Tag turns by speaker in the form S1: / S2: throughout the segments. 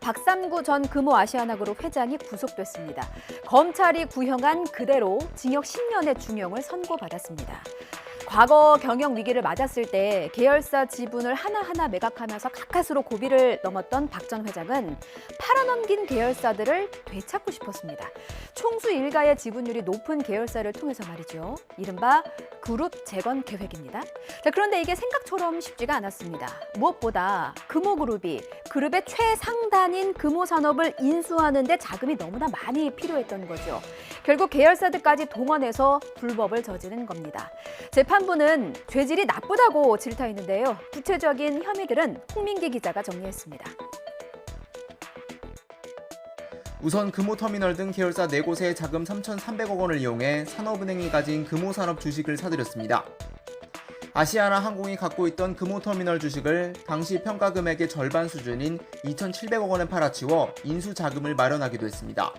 S1: 박삼구 전 금호아시아나그룹 회장이 구속됐습니다. 검찰이 구형한 그대로 징역 10년의 중형을 선고받았습니다. 과거 경영 위기를 맞았을 때 계열사 지분을 하나하나 매각하면서 가까스로 고비를 넘었던 박 전 회장은 팔아넘긴 계열사들을 되찾고 싶었습니다. 총수 일가의 지분율이 높은 계열사를 통해서 말이죠. 이른바 그룹 재건 계획입니다. 자, 그런데 이게 생각처럼 쉽지가 않았습니다. 무엇보다 금호그룹이 그룹의 최상단인 금호산업을 인수하는 데 자금이 너무나 많이 필요했던 거죠. 결국 계열사들까지 동원해서 불법을 저지른 겁니다. 재판부는 죄질이 나쁘다고 질타했는데요. 구체적인 혐의들은 홍민기 기자가 정리했습니다.
S2: 우선 금호터미널 등 계열사 4곳에 자금 3,300억 원을 이용해 산업은행이 가진 금호산업 주식을 사들였습니다. 아시아나항공이 갖고 있던 금호터미널 주식을 당시 평가 금액의 절반 수준인 2,700억 원에 팔아치워 인수 자금을 마련하기도 했습니다.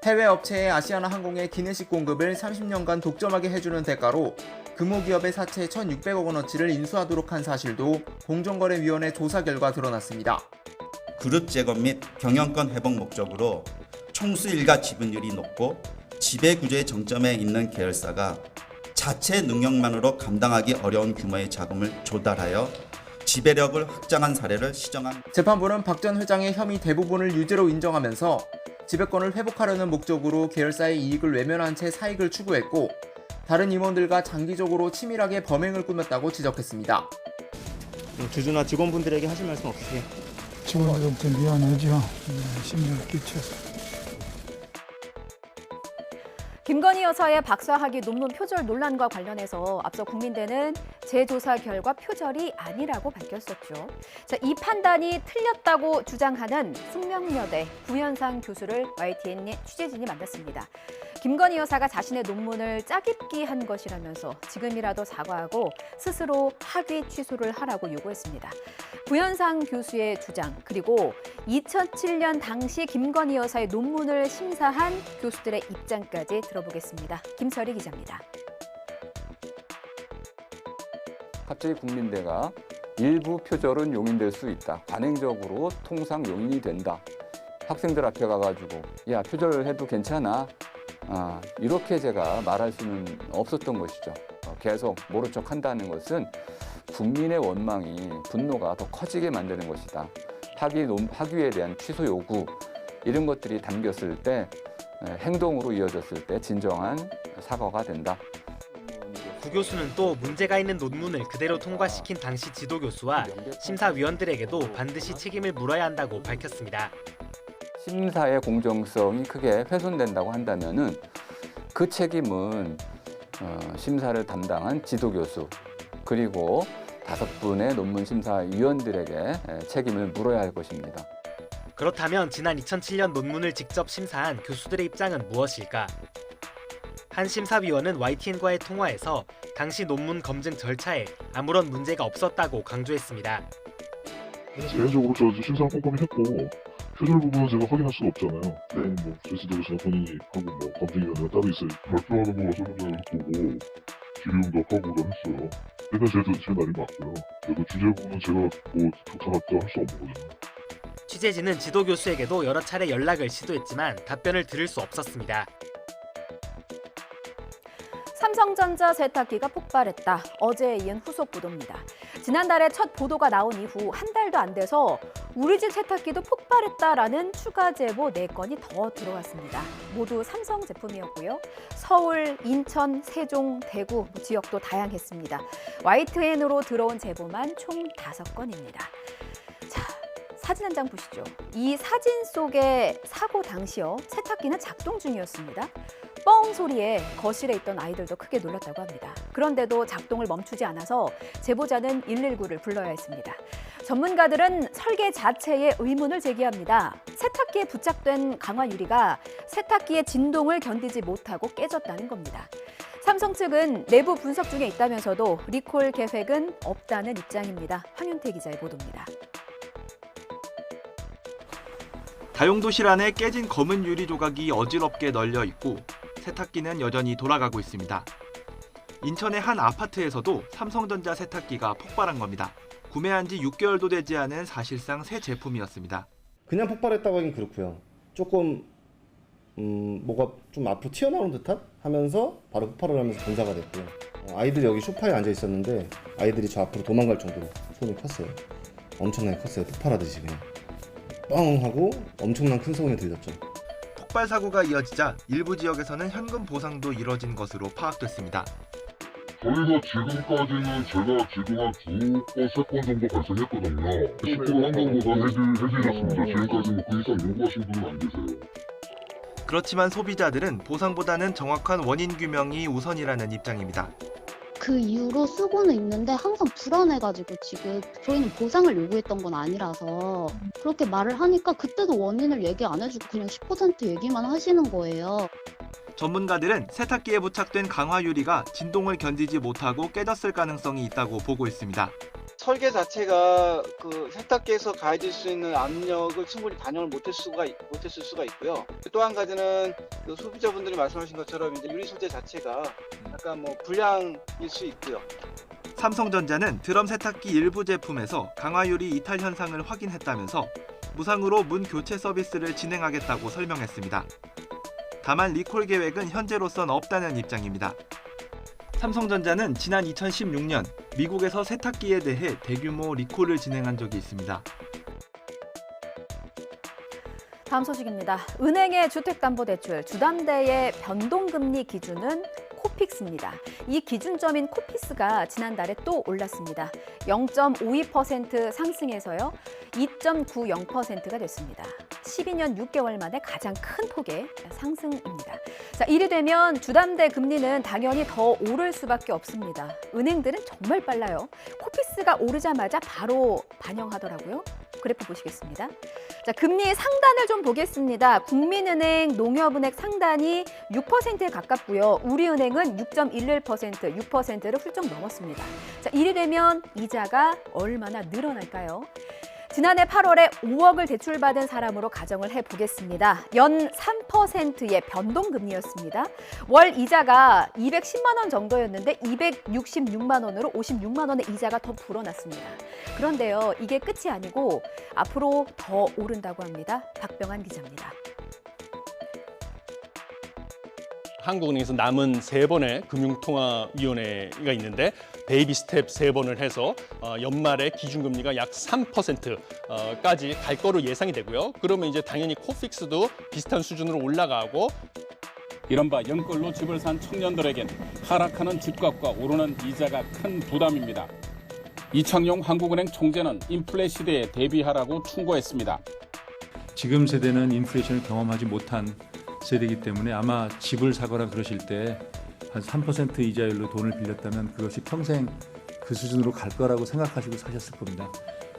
S2: 해외 업체의 아시아나항공의 기내식 공급을 30년간 독점하게 해주는 대가로 금호기업의 사채 1,600억 원어치를 인수하도록 한 사실도 공정거래위원회 조사 결과 드러났습니다.
S3: 그룹 재건 및 경영권 회복 목적으로 총수 일가 지분율이 높고 지배구조의 정점에 있는 계열사가 자체 능력만으로 감당하기 어려운 규모의 자금을 조달하여 지배력을 확장한 사례를 시정한
S2: 재판부는 박 전 회장의 혐의 대부분을 유죄로 인정하면서 지배권을 회복하려는 목적으로 계열사의 이익을 외면한 채 사익을 추구했고 다른 임원들과 장기적으로 치밀하게 범행을 꾸몄다고 지적했습니다.
S4: 주주나 직원분들에게 하실 말씀 없으세요?
S5: 직원들한테 미안하죠. 심려를 끼쳐서.
S1: 김건희 여사의 박사학위 논문 표절 논란과 관련해서 앞서 국민대는 재조사 결과 표절이 아니라고 밝혔었죠. 자, 이 판단이 틀렸다고 주장하는 숙명여대 구현상 교수를 YTN 취재진이 만났습니다. 김건희 여사가 자신의 논문을 짜깁기 한 것이라면서 지금이라도 사과하고 스스로 학위 취소를 하라고 요구했습니다. 구현상 교수의 주장, 그리고 2007년 당시 김건희 여사의 논문을 심사한 교수들의 입장까지 들어보겠습니다. 김설희 기자입니다.
S6: 갑자기 국민대가 일부 표절은 용인될 수 있다. 관행적으로 통상 용인이 된다. 학생들 앞에 가가지고 야, 표절을 해도 괜찮아. 이렇게 제가 말할 수는 없었던 것이죠. 계속 모른 척 한다는 것은 국민의 원망이, 분노가 더 커지게 만드는 것이다. 학위에 대한 취소 요구, 이런 것들이 담겼을 때, 행동으로 이어졌을 때 진정한 사과가 된다.
S7: 구 교수는 또 문제가 있는 논문을 그대로 통과시킨 당시 지도교수와 심사위원들에게도 반드시 책임을 물어야 한다고 밝혔습니다.
S6: 심사의 공정성이 크게 훼손된다고 한다면은 그 책임은 심사를 담당한 지도교수 그리고 5분의 논문 심사위원들에게 책임을 물어야 할 것입니다.
S7: 그렇다면 지난 2007년 논문을 직접 심사한 교수들의 입장은 무엇일까? 한 심사위원은 YTN과의 통화에서 당시 논문 검증 절차에 아무런 문제가 없었다고 강조했습니다.
S8: 개인적으로 저 심사 꼼꼼히 했고 표절 부분은 제가 확인할 수가 없잖아요. 뭐 제시도에서 본인이 하고 뭐 검증위원회가 따로 있어요. 발표하는 거 설문을 보고 기류음도 하고 했어요. 그러니까 제 날이 맞고요. 그래도 주제 부분은 제가 뭐 좋다 나쁘다 할 수 없는 거잖아요.
S7: 취재진은 지도 교수에게도 여러 차례 연락을 시도했지만 답변을 들을 수 없었습니다.
S1: 삼성전자 세탁기가 폭발했다. 어제에 이은 후속 보도입니다. 지난달에 첫 보도가 나온 이후 한 달도 안 돼서 우리 집 세탁기도 폭발했다라는 추가 제보 4건이 더 들어왔습니다. 모두 삼성 제품이었고요. 서울, 인천, 세종, 대구 지역도 다양했습니다. YTN으로 들어온 제보만 총 5건입니다. 자, 사진 한 장 보시죠. 이 사진 속의 사고 당시요. 세탁기는 작동 중이었습니다. 뻥 소리에 거실에 있던 아이들도 크게 놀랐다고 합니다. 그런데도 작동을 멈추지 않아서 제보자는 119를 불러야 했습니다. 전문가들은 설계 자체에 의문을 제기합니다. 세탁기에 부착된 강화 유리가 세탁기의 진동을 견디지 못하고 깨졌다는 겁니다. 삼성 측은 내부 분석 중에 있다면서도 리콜 계획은 없다는 입장입니다. 황윤태 기자의 보도입니다.
S9: 다용도실 안에 깨진 검은 유리 조각이 어지럽게 널려 있고 세탁기는 여전히 돌아가고 있습니다. 인천의 한 아파트에서도 삼성전자 세탁기가 폭발한 겁니다. 구매한 지 6개월도 되지 않은 사실상 새 제품이었습니다.
S10: 그냥 폭발했다고 하긴 그렇고요. 조금 뭐가 좀 앞으로 튀어나오는 듯한 하면서 바로 폭발을 하면서 분사가 됐고요. 아이들이 여기 소파에 앉아 있었는데 아이들이 저 앞으로 도망갈 정도로 소음이 컸어요. 엄청나게 컸어요. 폭발하듯이 그냥 뻥 하고 엄청난 큰 소음이 들렸죠.
S9: 폭발 사고가 이어지자 일부 지역에서는 현금 보상도 이뤄진 것으로 파악됐습니다.
S8: 저희가 지금까지는 제가 지금 한 2건, 3건 정도 발생했거든요. 10% 한강보다 해드렸습니다. 지금까지 뭐 그 이상 요구하신 분은 안 계세요.
S9: 그렇지만 소비자들은 보상보다는 정확한 원인 규명이 우선이라는 입장입니다.
S11: 그 이후로 쓰고는 있는데 항상 불안해가지고 지금 저희는 보상을 요구했던 건 아니라서 그렇게 말을 하니까 그때도 원인을 얘기 안 해주고 그냥 10% 얘기만 하시는 거예요.
S9: 전문가들은 세탁기에 부착된 강화 유리가 진동을 견디지 못하고 깨졌을 가능성이 있다고 보고 있습니다.
S12: 설계 자체가 그 세탁기에서 가해질 수 있는 압력을 충분히 반영을 못했을 수가 있고요. 또 한 가지는 그 소비자분들이 말씀하신 것처럼 이제 유리 소재 자체가 약간 뭐 불량일 수 있고요.
S9: 삼성전자는 드럼 세탁기 일부 제품에서 강화 유리 이탈 현상을 확인했다면서 무상으로 문 교체 서비스를 진행하겠다고 설명했습니다. 다만 리콜 계획은 현재로선 없다는 입장입니다. 삼성전자는 지난 2016년 미국에서 세탁기에 대해 대규모 리콜을 진행한 적이 있습니다.
S1: 다음 소식입니다. 은행의 주택담보대출 주담대의 변동금리 기준은 코픽스입니다. 이 기준점인 코피스가 지난달에 또 올랐습니다. 0.52% 상승해서요. 2.90%가 됐습니다. 12년 6개월 만에 가장 큰 폭의 상승입니다. 자, 이리 되면 주담대 금리는 당연히 더 오를 수밖에 없습니다. 은행들은 정말 빨라요. 코피스가 오르자마자 바로 반영하더라고요. 그래프 보시겠습니다. 자, 금리 상단을 좀 보겠습니다. 국민은행, 농협은행 상단이 6%에 가깝고요. 우리은행은 6.11%, 6%를 훌쩍 넘었습니다. 자, 이리 되면 이자가 얼마나 늘어날까요? 지난해 8월에 5억을 대출받은 사람으로 가정을 해보겠습니다. 연 3%의 변동금리였습니다. 월 이자가 210만 원 정도였는데 266만 원으로 56만 원의 이자가 더 불어났습니다. 그런데요, 이게 끝이 아니고 앞으로 더 오른다고 합니다. 박병환 기자입니다.
S13: 한국은행에서 남은 3번의 금융통화위원회가 있는데 베이비 스텝 3번을 해서 연말에 기준금리가 약 3%까지 갈 거로 예상이 되고요. 그러면 이제 당연히 코픽스도 비슷한 수준으로 올라가고
S14: 이른바 연끌로 집을 산 청년들에겐 하락하는 집값과 오르는 이자가 큰 부담입니다. 이창용 한국은행 총재는 인플레 시대에 대비하라고 충고했습니다.
S15: 지금 세대는 인플레이션을 경험하지 못한 세대이기 때문에 아마 집을 사거나 그러실 때 한 3% 이자율로 돈을 빌렸다면 그것이 평생 그 수준으로 갈 거라고 생각하시고 사셨을 겁니다.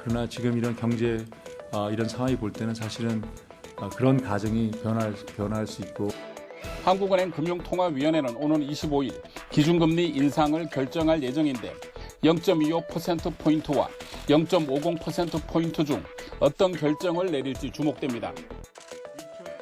S15: 그러나 지금 이런 경제 이런 상황이 볼 때는 사실은 그런 가정이 변화할 수 있고
S14: 한국은행 금융통화위원회는 오는 25일 기준금리 인상을 결정할 예정인데 0.25%포인트와 0.50%포인트 중 어떤 결정을 내릴지 주목됩니다.